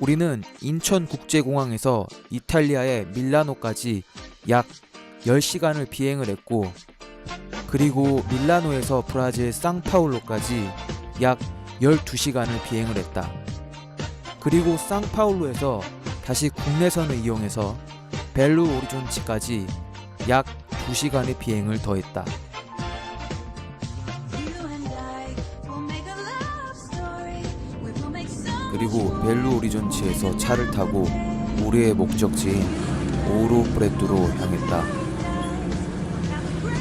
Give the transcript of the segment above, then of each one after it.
우리는 인천국제공항에서 이탈리아의 밀라노까지 약 10시간을 비행을 했고, 그리고 밀라노에서 브라질 상파울로까지 약 12시간을 비행을 했다. 그리고 상파울로에서 다시 국내선을 이용해서 벨루 오리존치까지 약 2시간의 비행을 더했다. 그리고 벨루 오리존치에서 차를 타고 우리의 목적지인 오우로 프레토로 향했다.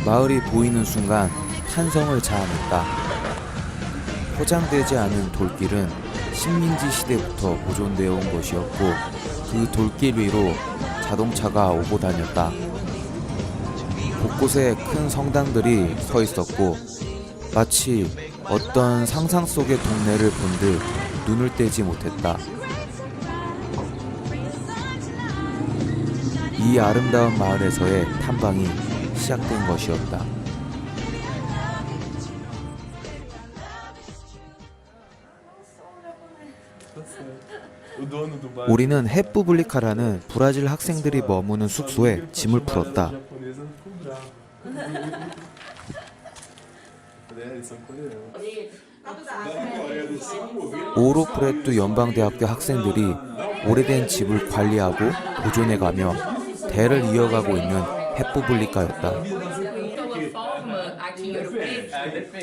마을이 보이는 순간 탄성을 자아냈다. 포장되지 않은 돌길은 식민지 시대부터 보존되어 온 것이었고, 그 돌길 위로 자동차가 오고 다녔다. 곳곳에 큰 성당들이 서 있었고, 마치 어떤 상상 속의 동네를 본 듯 눈을 떼지 못했다. 이 아름다운 마을에서의 탐방이 시작된 것이었다. 우리는 헤푸블리카라는 브라질 학생들이 머무는 숙소에 짐을 풀었다. 오우로 프레토 연방대학교 학생들이 오래된 집을 관리하고 보존해가며 대를 이어가고 있는 헤푸블리카였다.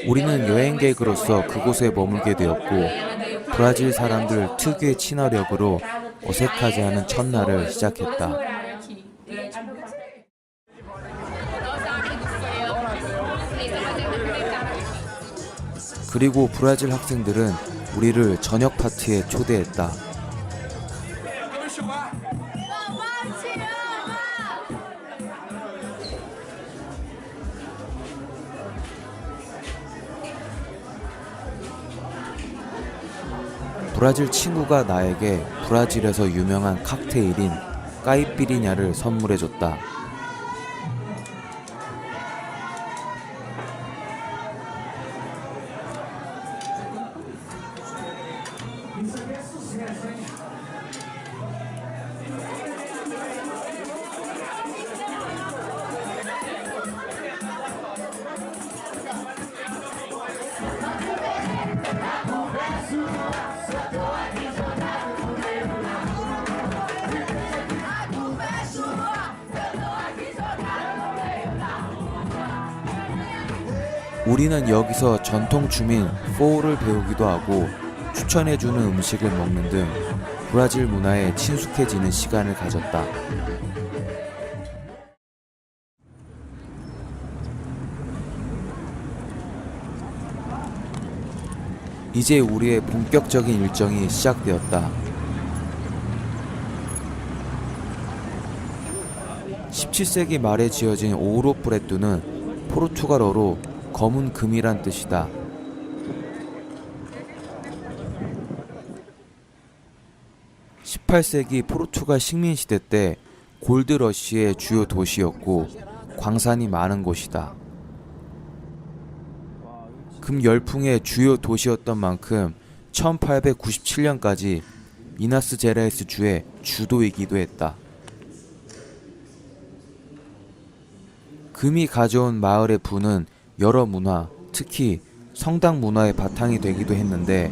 우리는 여행객으로서 그곳에 머물게 되었고, 브라질 사람들 특유의 친화력으로 어색하지 않은 첫날을 시작했다. 그리고 브라질 학생들은 우리를 저녁 파티에 초대했다. 브라질 친구가 나에게 브라질에서 유명한 칵테일인 까이피리냐를 선물해줬다. 우리는 여기서 전통 주민 포우를 배우기도 하고 추천해주는 음식을 먹는 등 브라질 문화에 친숙해지는 시간을 가졌다. 이제 우리의 본격적인 일정이 시작되었다. 17세기 말에 지어진 오우로 프레토는 포르투갈어로 검은 금이란 뜻이다. (18세기) 포르투갈 식민시대 때 골드러시의 주요 도시였고 광산이 많은 곳이다. 금 열풍의 주요 도시였던 만큼 1897년까지 미나스제라이스 주의 주도이기도 했다. 금이 가져온 마을의 부는 여러 문화, 특히 성당 문화의 바탕이 되기도 했는데,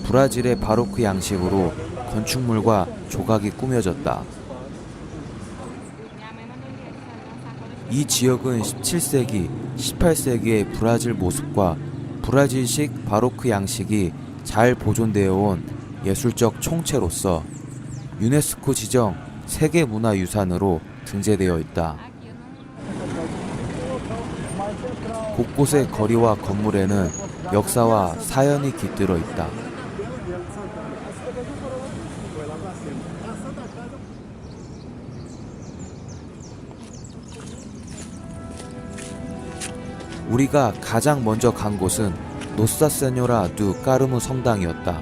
브라질의 바로크 양식으로 건축물과 조각이 꾸며졌다. 이 지역은 17세기, 18세기의 브라질 모습과 브라질식 바로크 양식이 잘 보존되어 온 예술적 총체로서 유네스코 지정 세계문화유산으로 등재되어 있다. 곳곳의 거리와 건물에는 역사와 사연이 깃들어 있다. 우리가 가장 먼저 간 곳은 노사세뇨라 두 까르무 성당이었다.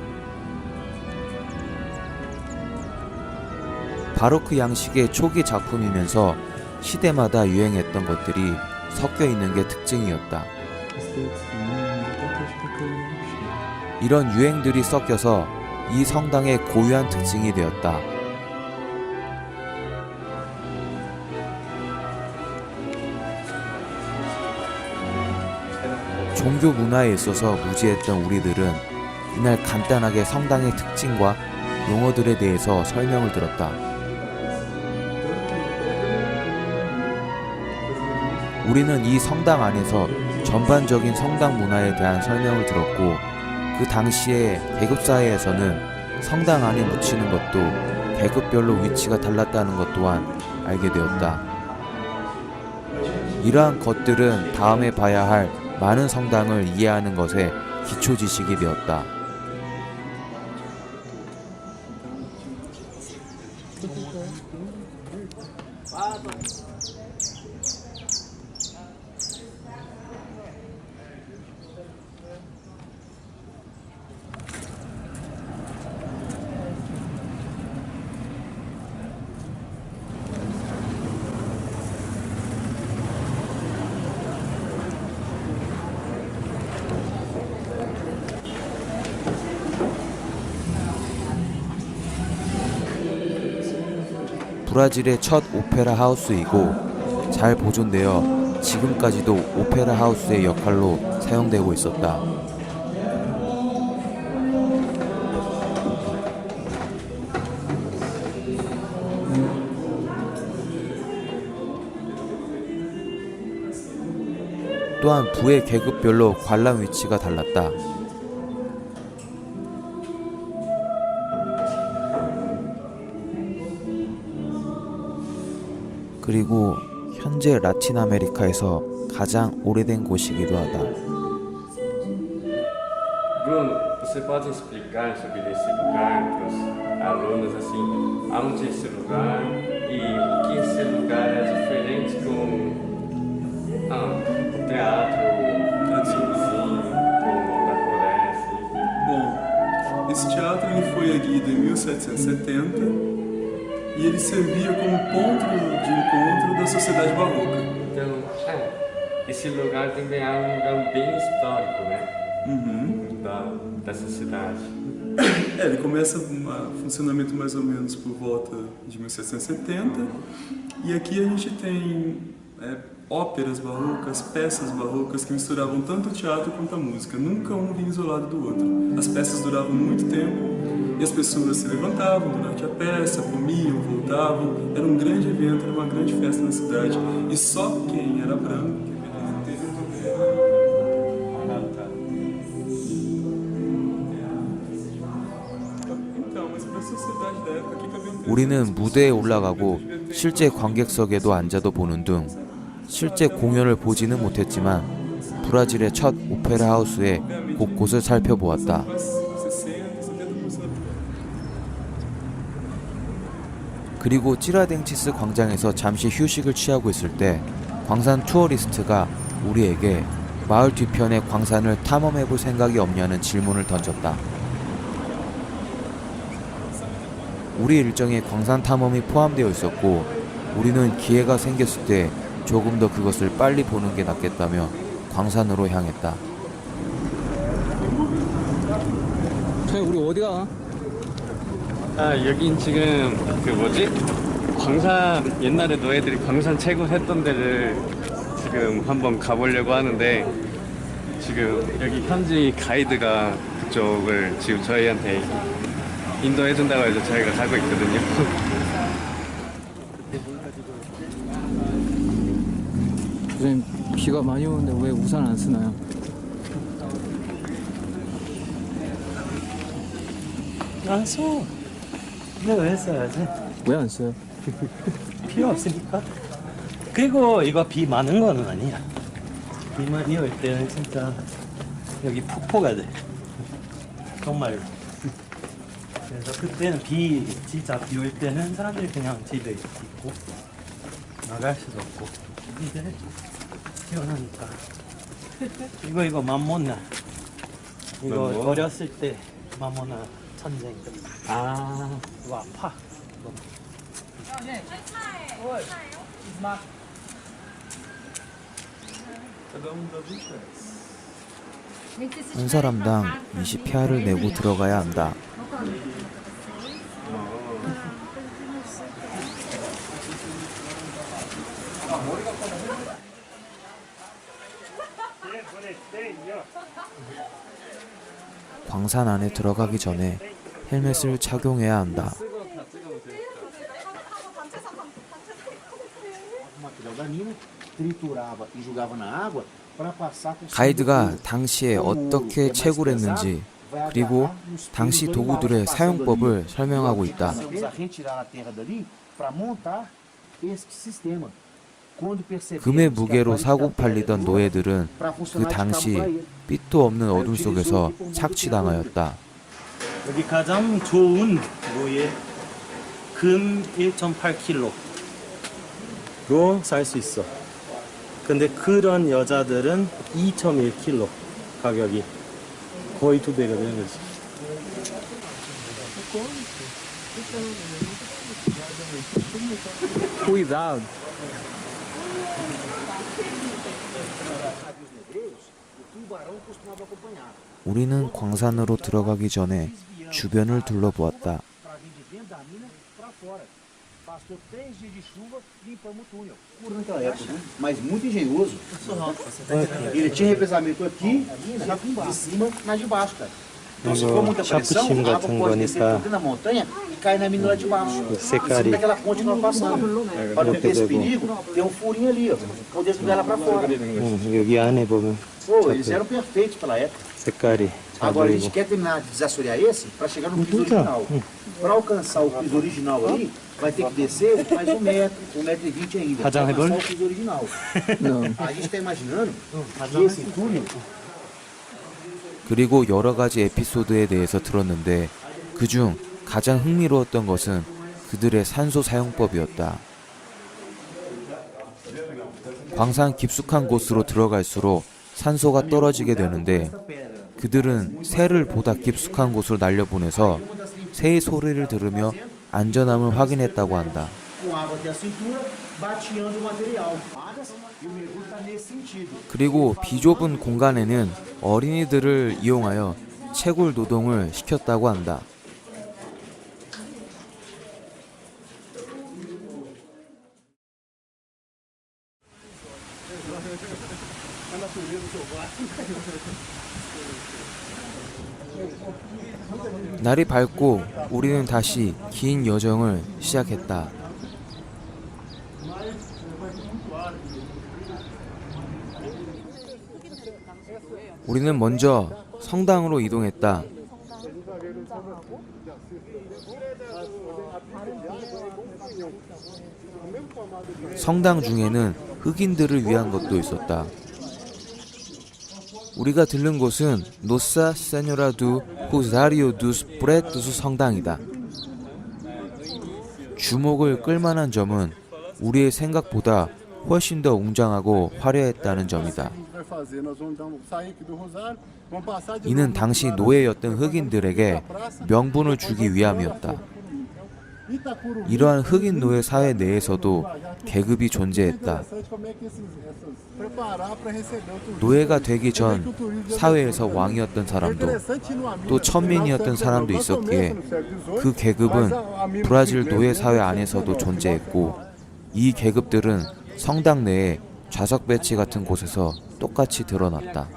바로크 양식의 초기 작품이면서 시대마다 유행했던 것들이 섞여 있는 게 특징이었다. 이런 유행들이 섞여서 이 성당의 고유한 특징이 되었다. 종교 문화에 있어서 무지했던 우리들은 이날 간단하게 성당의 특징과 용어들에 대해서 설명을 들었다. 우리는 이 성당 안에서 전반적인 성당 문화에 대한 설명을 들었고, 그 당시에 계급 사회에서는 성당 안에 묻히는 것도 계급별로 위치가 달랐다는 것 또한 알게 되었다. 이러한 것들은 다음에 봐야 할 많은 성당을 이해하는 것에 기초 지식이 되었다. 브라질의 첫 오페라 하우스이고 잘 보존되어 지금까지도 오페라 하우스의 역할로 사용되고 있었다. 또한 부의 계급별로 관람 위치가 달랐다. 그리고 현재 라틴 아메리카에서 가장 오래된 곳이기도 하다. Bruno, você pode explicar sobre esse lugar para os alunos assim, aonde esse lugar e o que esse lugar é diferente com o teatro tradicional da Coreia? Assim. Bom, esse teatro ele foi erguido em 1770 e ele servia como ponto de encontro da sociedade barroca. Então, esse lugar também é um lugar bem histórico, né? Dessa cidade. Ele começa um funcionamento mais ou menos por volta de 1770 e aqui a gente tem óperas barrocas, peças barrocas que misturavam tanto o teatro quanto a música. Nunca um vinha isolado do outro. As peças duravam muito tempo e as pessoas se levantavam durante a peça, comiam, voltavam. Era um grande evento, era uma grande festa na cidade. E só quem era branco 우리는 무대에 올라가고 실제 관객석에도 앉아도 보는 등 실제 공연을 보지는 못했지만 브라질의 첫 오페라 하우스의 곳곳을 살펴보았다. 그리고 찌라댕치스 광장에서 잠시 휴식을 취하고 있을 때 광산 투어리스트가 우리에게 마을 뒤편의 광산을 탐험해볼 생각이 없냐는 질문을 던졌다. 우리 일정에 광산 탐험이 포함되어 있었고 우리는 기회가 생겼을 때 조금 더 그것을 빨리 보는 게 낫겠다며 광산으로 향했다. 우리 어디 가? 여긴 지금 광산 옛날에 너희들이 광산 채굴 했던 데를 지금 한번 가보려고 하는데 지금 여기 현지 가이드가 그쪽을 지금 저희한테 인도해준다고 해서 저희가 가고 있거든요. 요즘 비가 많이 오는데 왜 우산 안 쓰나요? 안 써. 내가 왜 써야지? 왜 안 써요? 필요 없으니까. 그리고 이거 비 많은 거는 아니야. 비 많이 올 때는 진짜 여기 폭포가 돼. 정말로. 그래서 그때는 진짜 비 올 때는 사람들이 그냥 집에 있고 나갈 수도 없고. 이제 시원하니까. 이거 맘모나. 이거 뭐? 어렸을 때 맘모나 전쟁. 아, 와 파. Cada um dá 20 reais. 한 사람당 20페아를 내고 들어가야 한다. 광산 안에 들어가기 전에 헬멧을 착용해야 한다. 가이드가 당시에 어떻게 채굴했는지 그리고 당시 도구들의 사용법을 설명하고 있다. 금의 무게로 사고 팔리던 노예들은 그 당시 빛도 없는 어둠 속에서 착취당하였다. 여기 가장 좋은 노예 금 1.8kg로 살 수 있어. 근데 그런 여자들은 2.1kg 가격이 거의 2배가 되는 거지. Cuidado. 우리는 광산으로 들어가기 전에 주변을 둘러보았다. Mas muito engenhoso. Ele tinha revezamento aqui, de cima, mas de baixo, cara. Então, se for muita pressão, a água pode descer tudo na montanha e cair na mina lá de baixo. 색깔이 Daquela ponte não passando. Para não ter esse perigo, tem um furinho ali, ó. Poder subir lá para fora. 여기 안에 보면 Pô, eles eram perfeitos pela época. 색깔이 잘 Agora a 보이고. gente quer terminar de desassorear esse para chegar no piso original. Para alcançar o piso original ali, vai ter que descer mais 1 metro, 1,20 m ainda. Para 화장해볼? alcançar o piso original. A gente está imaginando que esse túnel 그리고 여러 가지 에피소드에 대해서 들었는데 그중 가장 흥미로웠던 것은 그들의 산소 사용법이었다. 광산 깊숙한 곳으로 들어갈수록 산소가 떨어지게 되는데 그들은 새를 보다 깊숙한 곳으로 날려보내서 새의 소리를 들으며 안전함을 확인했다고 한다. com água até a cintura, bateando o material. E o mergulho está nesse sentido. 그리고 비좁은 공간에는 어린이들을 이용하여 채굴 노동을 시켰다고 한다. 날이 밝고 우리는 다시 긴 여정을 시작했다. 우리는 먼저 성당으로 이동했다. 성당 중에는 흑인들을 위한 것도 있었다. 우리가 들른 곳은 노사 세뇨라 두 호자리오 두스 프레투스 성당이다. 주목을 끌만한 점은 우리의 생각보다 훨씬 더 웅장하고 화려했다는 점이다. 이는 당시 노예였던 흑인들에게 명분을 주기 위함이었다. 이러한 흑인 노예 사회 내에서도 계급이 존재했다. 노예가 되기 전 사회에서 왕이었던 사람도 또 천민이었던 사람도 있었기에 그 계급은 브라질 노예 사회 안에서도 존재했고 이 계급들은 성당 내에 좌석 배치 같은 곳에서 똑같이 드러났다.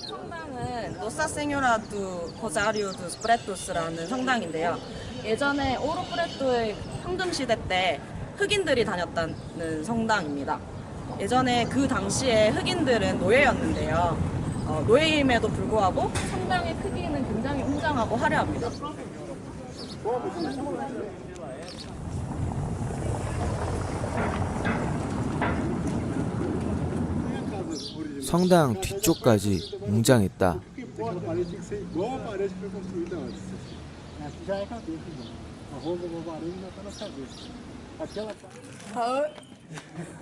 성당은 노사 세뇨라 두 호자리오 두 스프레토스라는 성당인데요. 예전에 오로 프레토의 황금 시대 때 흑인들이 다녔다는 성당입니다. 예전에 그 당시에 흑인들은 노예였는데요. 노예임에도 불구하고 성당의 크기는 굉장히 웅장하고 화려합니다. 성당 뒤쪽까지 웅장했다.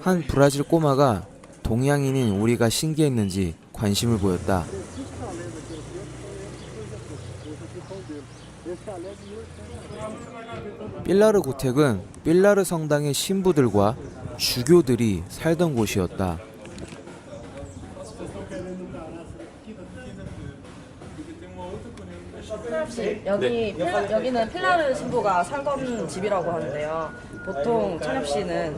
한 브라질 꼬마가 동양인인 우리가 신기했는지 관심을 보였다. 필라르 고택은 필라르 성당의 신부들과 주교들이 살던 곳이었다. 여기는 필라르 신부가 살던 집이라고 하는데요. 보통 찬엽 씨는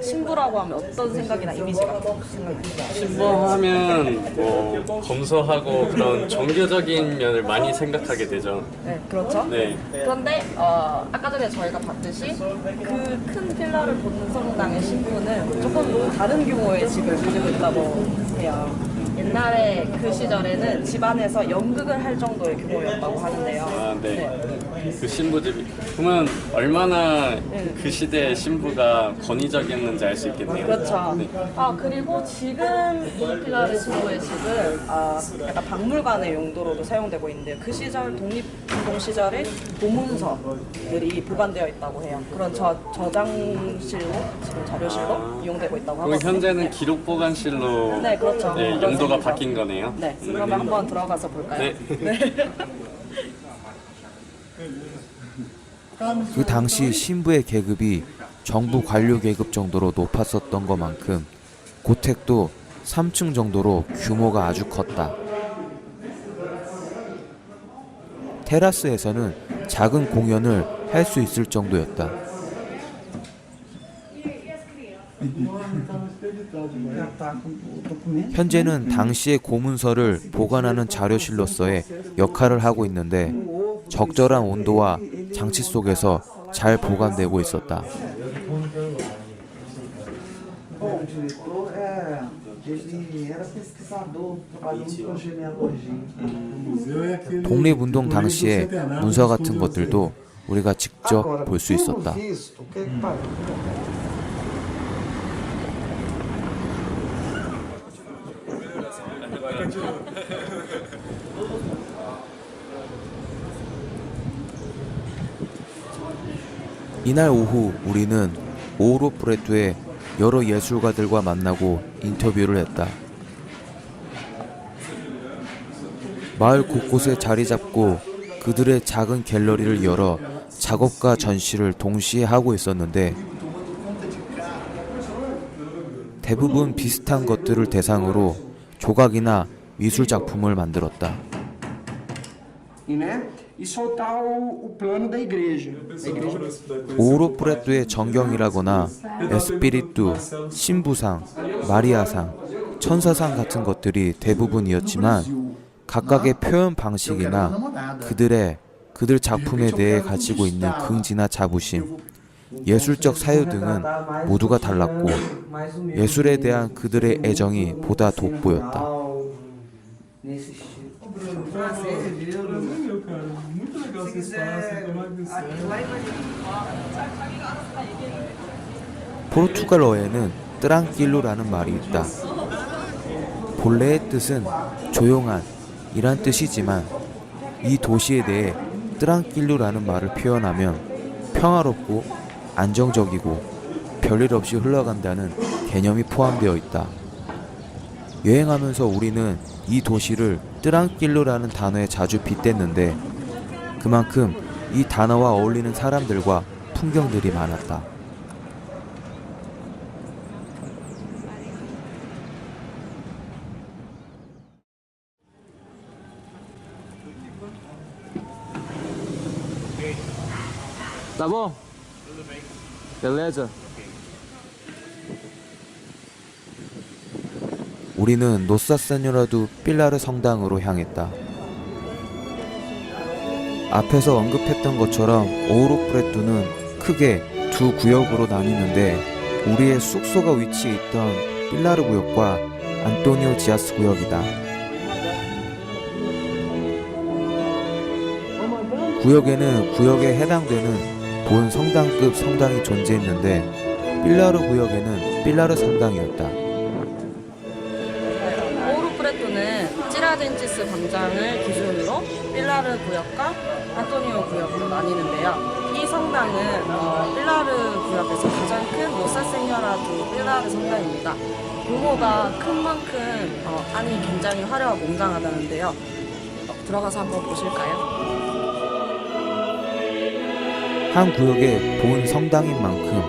신부라고 하면 어떤 생각이나 이미지가 생각나요? 신부하면 뭐 검소하고 그런 종교적인 면을 많이 생각하게 되죠. 네, 그렇죠. 네. 그런데 아까 전에 저희가 봤듯이 그 큰 필라르 본성당의 신부는 조금 다른 규모의 집을 가지고 있다고 해요. 옛날에 그 시절에는 집안에서 연극을 할 정도의 규모였다고 하는데요. 아, 네. 그 신부집이. 그러면 얼마나 그 시대의 신부가 권위적이었는지 알 수 있겠네요. 그렇죠. 네. 그리고 지금 이 필라르 신부의 집은 약간 박물관의 용도로도 사용되고 있는데요. 그 시절 독립운동 시절에 보문서들이 보관되어 있다고 해요. 그런 저장실로, 지금 자료실로 이용되고 있다고 그럼 하거든요. 현재는 기록 보관실로 네, 그렇죠. 네, 용도가 바뀐 거네요. 네, 그러면 한번 들어가서 볼까요? 네. 그 당시 신부의 계급이 정부 관료 계급 정도로 높았었던 것만큼 고택도 3층 정도로 규모가 아주 컸다. 테라스에서는 작은 공연을 할 수 있을 정도였다. 현재는 당시의 고문서를 보관하는 자료실로서의 역할을 하고 있는데 적절한 온도와 장치 속에서 잘 보관되고 있었다. Bom, o diretor ele era pesquisador, trabalhou com genealogia. 독립운동 당시의 문서 같은 것들도 우리가 직접 볼 수 있었다. Visto, o que que parece? 이날 오후 우리는 오우로 프레토의 여러 예술가들과 만나고 인터뷰를 했다. 마을 곳곳에 자리 잡고 그들의 작은 갤러리를 열어 작업과 전시를 동시에 하고 있었는데 대부분 비슷한 것들을 대상으로 조각이나 미술 작품을 만들었다. E soltar o plano da igreja. 오우로 프레토의 정경이라거나 에스피리뚜, 신부상, 마리아상, 천사상 같은 것들이 대부분이었지만 각각의 표현 방식이나 그들 작품에 대해 가지고 있는 긍지나 자부심, 예술적 사유 등은 모두가 달랐고 예술에 대한 그들의 애정이 보다 돋보였다. 포르투갈어에는 트랑킬루라는 말이 있다. 본래의 뜻은 조용한 이란 뜻이지만 이 도시에 대해 트랑킬루라는 말을 표현하면 평화롭고 안정적이고 별일 없이 흘러간다는 개념이 포함되어 있다. 여행하면서 우리는 이 도시를 트랑킬루라는 단어에 자주 빗댔는데 그만큼 이 단어와 어울리는 사람들과 풍경들이 많았다. Tá bom? Beleza? 우리는 노사세뇨라두 필라르 성당으로 향했다. 앞에서 언급했던 것처럼 오우로 프레토는 크게 두 구역으로 나뉘는데 우리의 숙소가 위치해 있던 필라르 구역과 안토니오 지아스 구역이다. 구역에는 구역에 해당되는 본 성당급 성당이 존재했는데 필라르 구역에는 필라르 성당이었다. 오우로 프레토는 찌라덴치스 광장을 기준으로 필라르 구역과 안토니오 구역으로 나뉘는데요. 이 성당은 필라르 구역에서 가장 큰 노사세뇨라두 필라르 성당입니다. 규모가 큰 만큼 안이 굉장히 화려하고 웅장하다는데요. 들어가서 한번 보실까요? 한 구역의 본 성당인 만큼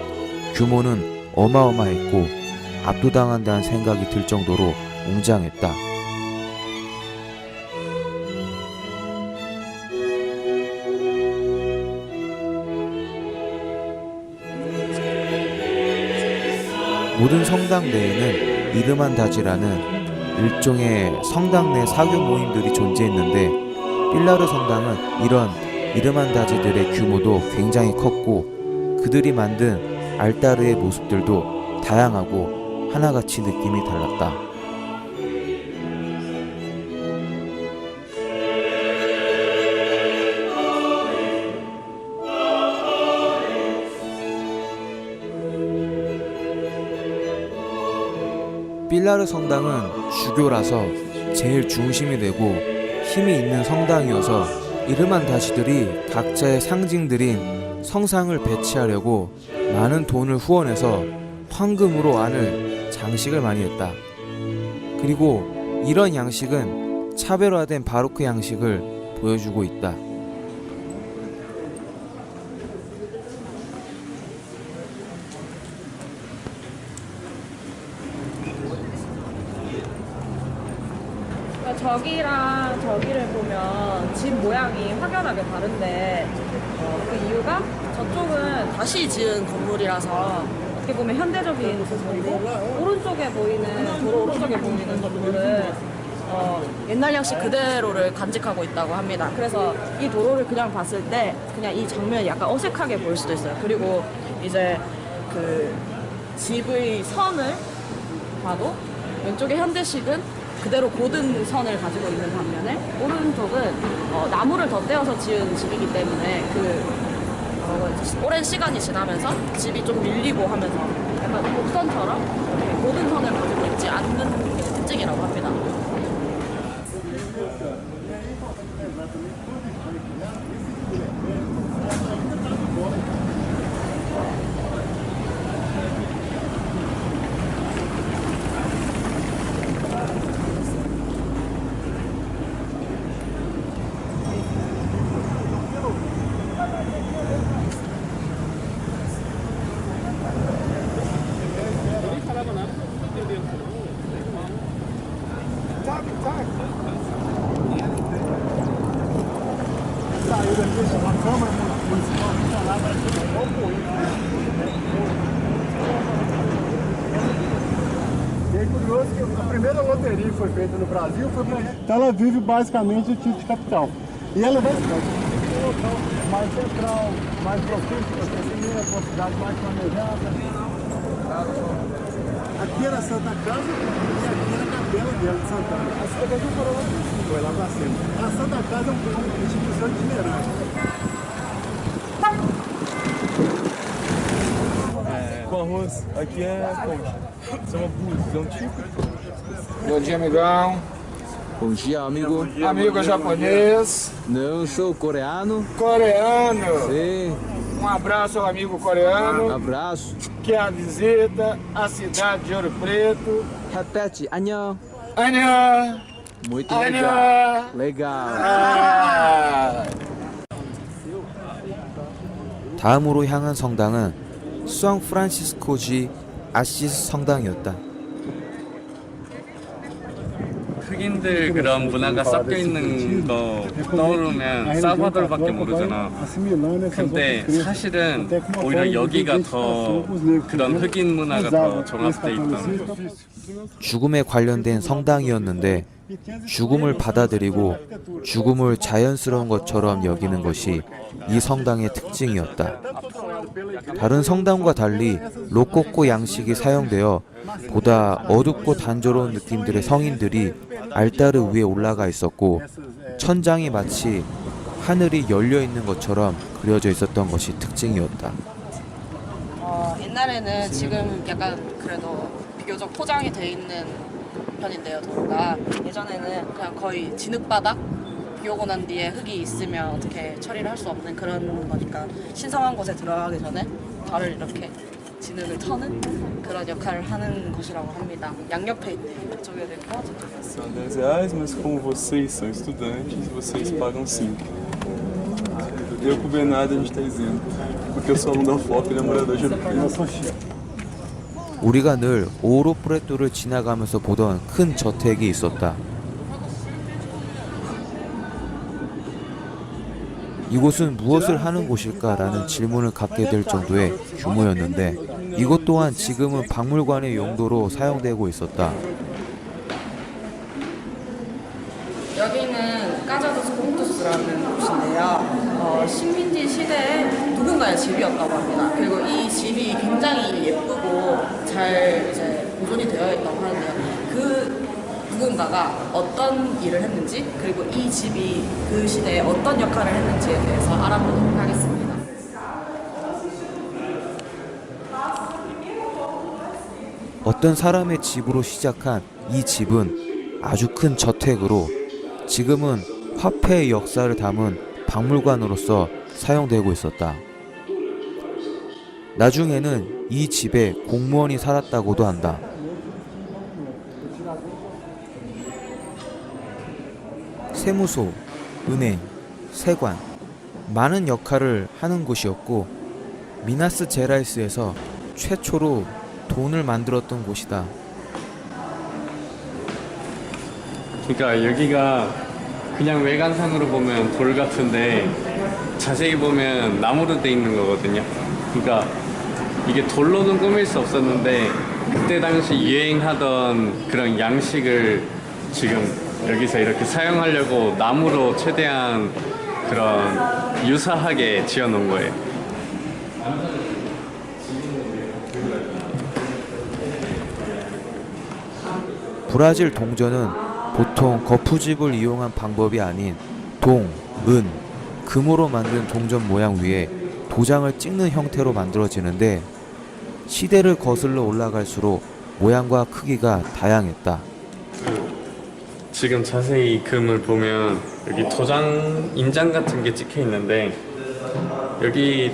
규모는 어마어마했고 압도당한다는 생각이 들 정도로 웅장했다. 모든 성당 내에는 이르만다지라는 일종의 성당 내 사교 모임들이 존재했는데 필라르 성당은 이런 이르만다지들의 규모도 굉장히 컸고 그들이 만든 알타르의 모습들도 다양하고 하나같이 느낌이 달랐다. 필라르 성당은 주교라서 제일 중심이 되고 힘이 있는 성당이어서 이르만다지들이 각자의 상징들인 성상을 배치하려고 많은 돈을 후원해서 황금으로 안을 장식을 많이 했다. 그리고 이런 양식은 차별화된 바로크 양식을 보여주고 있다. 저기랑 저기를 보면 집 모양이 확연하게 다른데 그 이유가 저쪽은 다시 지은 건물이라서 어떻게 보면 현대적인 건물이고 오른쪽에 보이는 도로 오른쪽에 보이는 건물은 옛날 양식 그대로를 간직하고 있다고 합니다. 그래서 이 도로를 그냥 봤을 때 그냥 이 장면이 약간 어색하게 보일 수도 있어요. 그리고 이제 그 집의 선을 봐도 왼쪽의 현대식은 그대로 고든 선을 가지고 있는 반면에 오른쪽은 나무를 덧대어서 지은 집이기 때문에 오랜 시간이 지나면서 집이 좀 밀리고 하면서 약간 곡선처럼 이렇게 고든 선을 가지고 있지 않는 게 특징이라고 합니다. A primeira loteria que foi feita no Brasil foi para Tel Aviv, basicamente o título de capital. E ela vai ser um local mais central, mais propício para crescimento, uma cidade mais planejada. Aqui era a Santa Casa e aqui era a capela dela de Santana. A Santa Casa foi lá para cima, foi lá para cima. A Santa Casa é uma instituição itinerante. Com arroz, aqui é concha. Isso é uma blusão típica. Bom dia, amigão. Bom dia, amigo. Amigo japonês. Não, sou coreano. Coreano. Sim. Um abraço ao amigo coreano Abraço. que a visita a cidade de Ouro Preto. Repete, 안녕. Anhã! Muito Anhã! legal. Ah! 다음으로 향한 성당은 수앙 프란시스코지 아시스 성당이었다. 흑인들 그런 문화가 섞여 있는 거 떠오르면 살바도르밖에 모르잖아. 근데 사실은 오히려 여기가 더 그런 흑인 문화가 더 정합돼 있다는 거. 죽음에 관련된 성당이었는데 죽음을 받아들이고 죽음을 자연스러운 것처럼 여기는 것이 이 성당의 특징이었다. 다른 성당과 달리 로코코 양식이 사용되어 보다 어둡고 단조로운 느낌들의 성인들이 알타르 위에 올라가 있었고 천장이 마치 하늘이 열려 있는 것처럼 그려져 있었던 것이 특징이었다. 옛날에는 지금 약간 그래도 비교적 포장이 돼 있는 편인데요, 도로가. 예전에는 그냥 거의 진흙바닥, 비 오고 난 뒤에 흙이 있으면 어떻게 처리를 할 수 없는 그런 거니까 신성한 곳에 들어가기 전에 발을 이렇게 진흙을 터는 그런 역할을 하는 것이라고 합니다. 양옆에 있네요. 이쪽에도 있고 저쪽에 있어요. São 10 reais, mas como vocês são estudantes, vocês pagam 5. Eu com o Bernardo a gente está isento, porque eu sou aluno da UFOP e namorador de Ouro Preto. 우리가 늘 오로 프레토를 지나가면서 보던 큰 저택이 있었다. 이곳은 무엇을 하는 곳일까라는 질문을 갖게 될 정도의 규모였는데 이곳 또한 지금은 박물관의 용도로 사용되고 있었다. 여기는 까자도스 콩투스라는 곳인데요. 식민지 시대에 누군가의 집이었다고 합니다. 그리고 이 집이 굉장히 예쁘고 잘 이제 보존이 되어 있다고 하는데요. 그 누군가가 어떤 일을 했는지 그리고 이 집이 그 시대에 어떤 역할을 했는지에 대해서 알아보도록 하겠습니다. 어떤 사람의 집으로 시작한 이 집은 아주 큰 저택으로 지금은 화폐의 역사를 담은 박물관으로서 사용되고 있었다. 나중에는 이 집에 공무원이 살았다고도 한다. 세무소, 은행, 세관, 많은 역할을 하는 곳이었고 미나스 제라이스에서 최초로 돈을 만들었던 곳이다. 그러니까 여기가 그냥 외관상으로 보면 돌 같은데 자세히 보면 나무로 돼 있는 거거든요. 그러니까 이게 돌로는 꾸밀 수 없었는데 그때 당시 유행하던 그런 양식을 지금 여기서 이렇게 사용하려고 나무로 최대한 그런 유사하게 지어 놓은 거예요. 브라질 동전은 보통 거푸집을 이용한 방법이 아닌 동, 은, 금으로 만든 동전 모양 위에 도장을 찍는 형태로 만들어지는데 시대를 거슬러 올라갈수록 모양과 크기가 다양했다. 지금 자세히 금을 보면 여기 도장, 인장 같은 게 찍혀 있는데 여기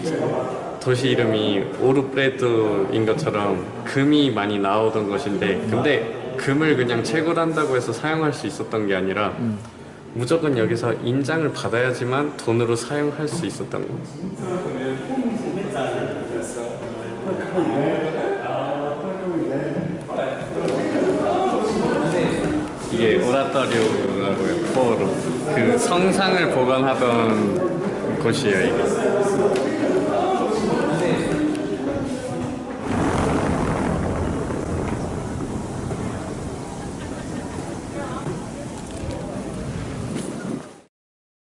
도시 이름이 오르프레토인 것처럼 금이 많이 나오던 곳인데 근데 금을 그냥 채굴한다고 해서 사용할 수 있었던 게 아니라 무조건 여기서 인장을 받아야지만 돈으로 사용할 수 있었던 거예요. 이게 오라토리오라고요. 포로 그 성상을 보관하던 곳이에요. 이게.